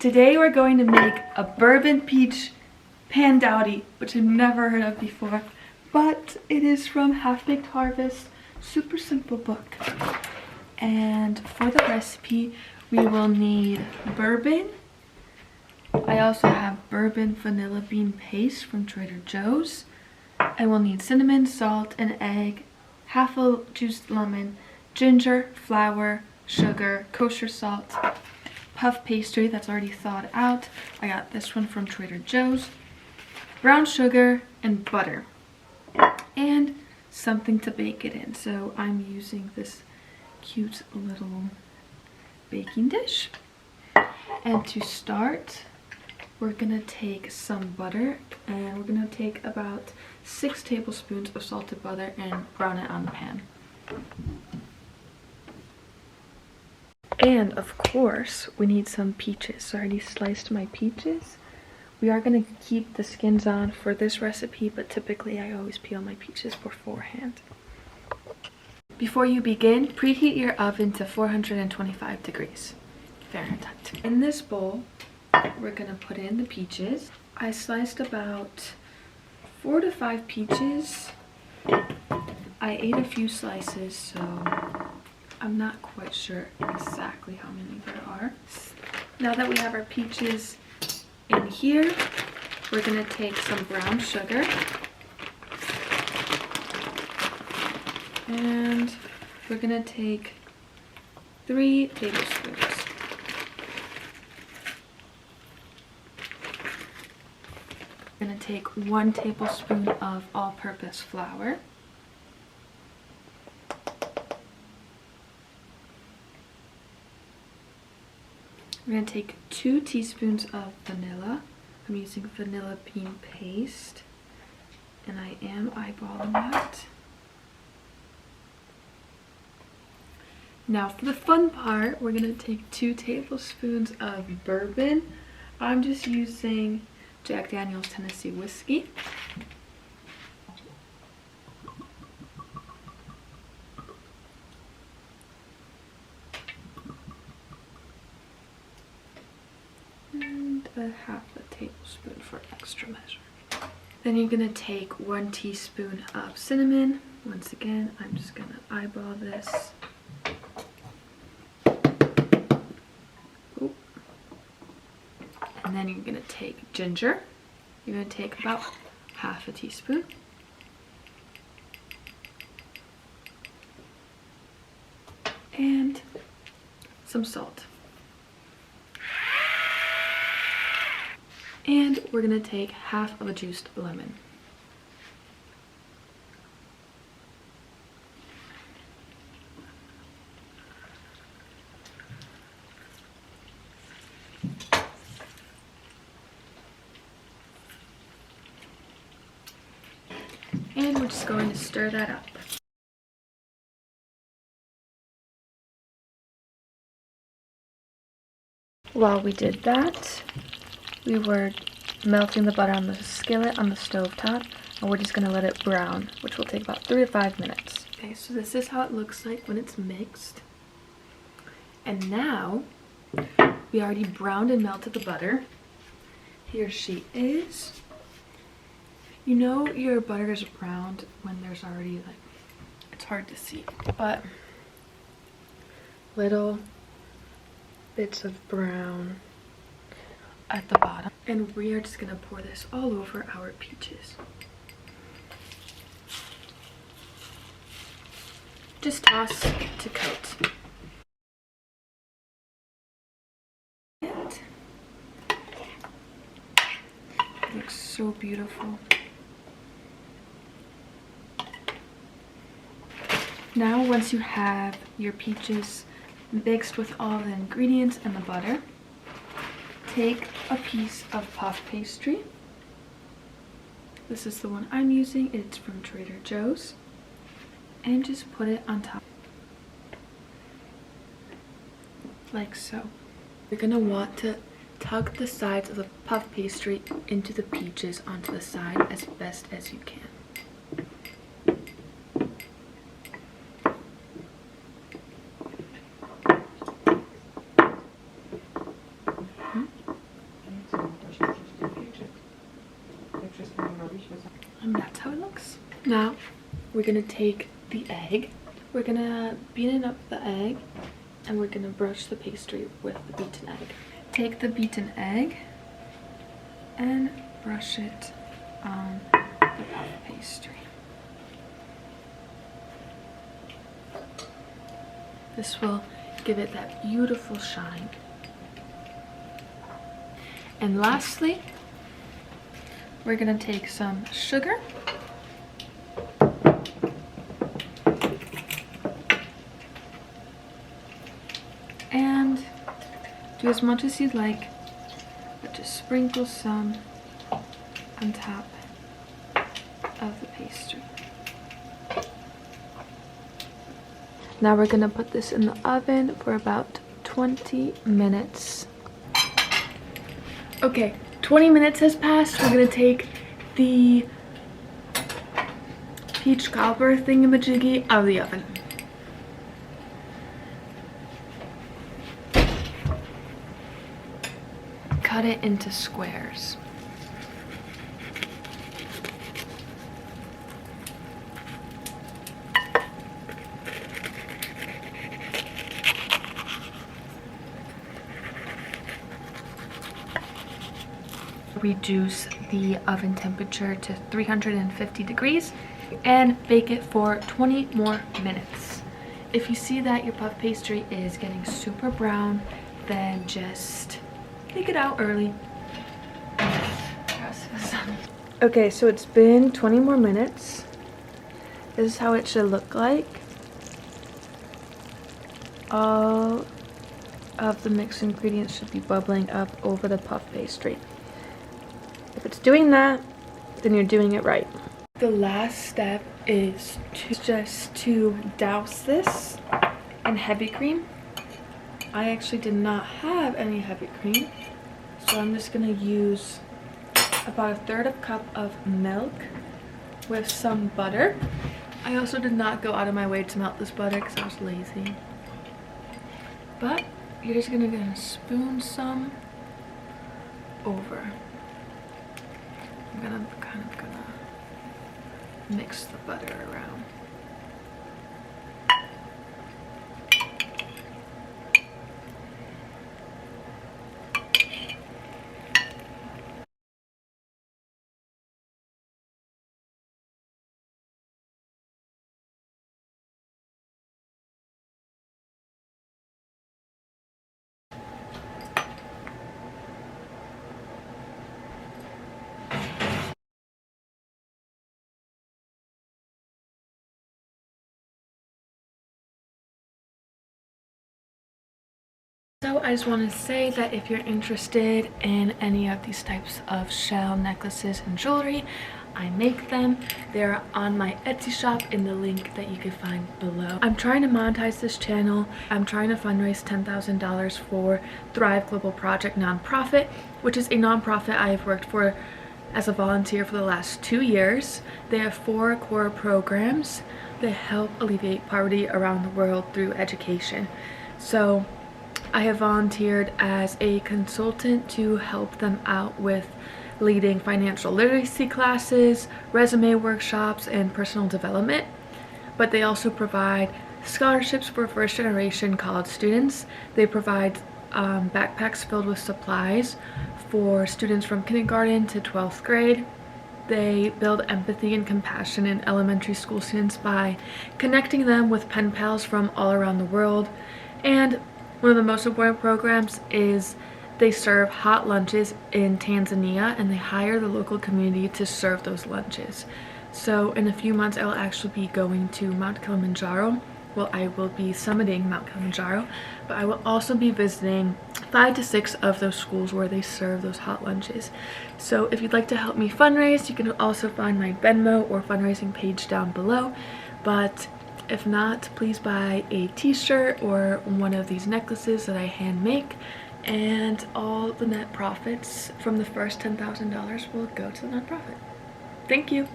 Today we're going to make a bourbon peach Pandowdy, which I've never heard of before, but it is from Half Baked Harvest, super simple book. And for the recipe, we will need bourbon. I also have bourbon vanilla bean paste from Trader Joe's. I will need cinnamon, salt, an egg, half a juiced lemon, ginger, flour, sugar, kosher salt, puff pastry that's already thawed out. I got this one from Trader Joe's. Brown sugar and butter. And something to bake it in. So I'm using this cute little baking dish. And to start, we're gonna take some butter and we're gonna take about 6 tablespoons of salted butter and brown it on the pan. And of course, we need some peaches. So I already sliced my peaches. We are going to keep the skins on for this recipe, but typically I always peel my peaches beforehand. Before you begin, preheat your oven to 425 degrees Fahrenheit. In this bowl, we're going to put in the peaches. I sliced about 4 to 5 peaches. I ate a few slices, so I'm not quite sure exactly how many there are. Now that we have our peaches in here, we're going to take some brown sugar and we're going to take 3 tablespoons. We're going to take 1 tablespoon of all-purpose flour. We're going to take 2 teaspoons of vanilla. I'm using vanilla bean paste, and I am eyeballing that. Now for the fun part, we're going to take 2 tablespoons of bourbon. I'm just using Jack Daniel's Tennessee whiskey. A half a tablespoon for extra measure. Then you're gonna take 1 teaspoon of cinnamon. Once again, I'm just gonna eyeball this. Ooh. And then you're gonna take ginger. You're gonna take about half a teaspoon. And some salt. And we're going to take half of a juiced lemon. And we're just going to stir that up. While we did that, we were melting the butter on the skillet on the stove top, and we're just going to let it brown, which will take about 3 to 5 minutes. Okay, so this is how it looks like when it's mixed. And now, we already browned and melted the butter. Here she is. You know your butter is browned when there's already, like, it's hard to see, but little bits of brown at the bottom. And we are just gonna pour this all over our peaches. Just toss to coat. And it looks so beautiful. Now, once you have your peaches mixed with all the ingredients and the butter, take a piece of puff pastry. This is the one I'm using. It's from Trader Joe's. And just put it on top. Like so. You're going to want to tug the sides of the puff pastry into the peaches onto the side as best as you can. Now we're gonna take the egg. We're gonna beat up the egg and we're gonna brush the pastry with the beaten egg. Take the beaten egg and brush it on the puff pastry. This will give it that beautiful shine. And lastly, we're gonna take some sugar and do as much as you'd like, but just sprinkle some on top of the pastry. Now we're gonna put this in the oven for about 20 minutes. Okay, 20 minutes has passed. We're gonna take the peach cobbler thingamajiggy out of the oven. Cut it into squares. Reduce the oven temperature to 350 degrees and bake it for 20 more minutes. If you see that your puff pastry is getting super brown, then just take it out early. Okay, so it's been 20 more minutes. This is how it should look like. All of the mixed ingredients should be bubbling up over the puff pastry. If it's doing that, then you're doing it right. The last step is just to douse this in heavy cream. I actually did not have any heavy cream, so I'm just gonna use about 1/3 cup of milk with some butter. I also did not go out of my way to melt this butter because I was lazy. But you're just gonna spoon some over. I'm gonna mix the butter around. So I just want to say that if you're interested in any of these types of shell necklaces and jewelry, I make them. They're on my Etsy shop in the link that you can find below. I'm trying to monetize this channel. I'm trying to fundraise $10,000 for Thrive Global Project nonprofit, which is a nonprofit I have worked for as a volunteer for the last 2 years. They have 4 core programs that help alleviate poverty around the world through education. So I have volunteered as a consultant to help them out with leading financial literacy classes, resume workshops, and personal development. But they also provide scholarships for first-generation college students. They provide backpacks filled with supplies for students from kindergarten to 12th grade. They build empathy and compassion in elementary school students by connecting them with pen pals from all around the world. And one of the most important programs is they serve hot lunches in Tanzania, and they hire the local community to serve those lunches. So in a few months I will actually be going to Mount Kilimanjaro. Well, I will be summiting Mount Kilimanjaro, but I will also be visiting 5 to 6 of those schools where they serve those hot lunches. So if you'd like to help me fundraise, you can also find my Venmo or fundraising page down below. But if not, please buy a t-shirt or one of these necklaces that I hand make, and all the net profits from the first $10,000 will go to the nonprofit. Thank you.